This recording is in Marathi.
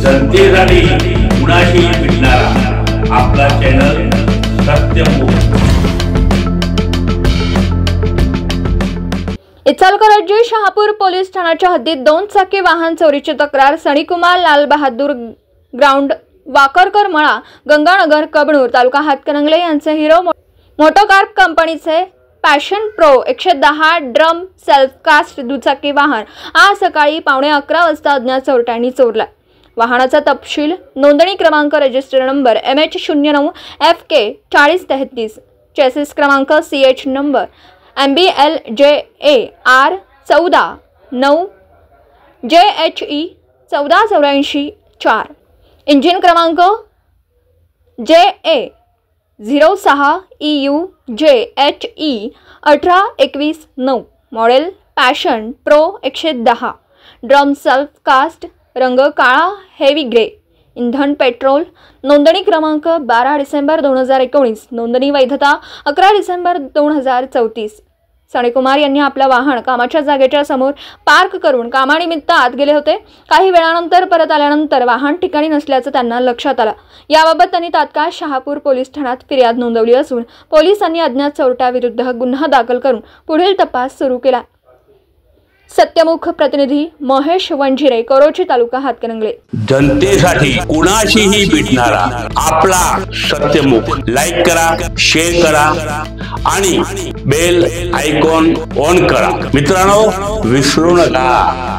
जनतेसाठी कुणाशी भेटणारा आपला चॅनल सत्यमुख। इचलकरंजी शहापूर पोलीस ठाण्याच्या हद्दीत 2 चाकी वाहन चोरीची तक्रार। सणीकुमार लाल बहादूर ग्राउंड वाकरकर मळा गंगानगर कबनूर तालुका हातकणंगले यांचे हिरो मोटोकार्प कंपनीचे Passion Pro 110 drum self cast दुचाकी वाहन आज सकाळी 11:15 वाजता अज्ञात चोरट्यांनी चोरला। वाहनाचा तपशील नोंदणी क्रमांक register number MH09 FK 4033 chassis क्रमांक CH number MBLJA R14 JHE 1484 4 engine क्रमांक JA 06 EU JHE 1821 9 model Passion Pro 110 drum self cast रंग काळा हेवी ग्रे इंधन पेट्रोल नोंदणी क्रमांक 12 डिसेंबर 2019 नोंदणी वैधता 11 डिसेंबर 2034। सणीकुमार यांनी आपलं वाहन कामाच्या जागेच्या समोर पार्क करून कामानिमित्त आत गेले होते। काही वेळानंतर परत आल्यानंतर वाहन ठिकाणी नसल्याचं त्यांना लक्षात आलं। याबाबत त्यांनी तात्काळ शहापूर पोलीस ठाण्यात फिर्याद नोंदवली असून पोलिसांनी अज्ञात चोरट्याविरुद्ध गुन्हा दाखल करून पुढील तपास सुरू केला। सत्यमुख प्रतिनिधी महेश वंजिरे कोरोची तालुका हातकणंगले। जनतेसाठी कुणाशीही भेटणारा आपला सत्यमुख। लाईक करा, शेअर करा आणि बेल आयकॉन ऑन करा। मित्रांनो विसरू नका।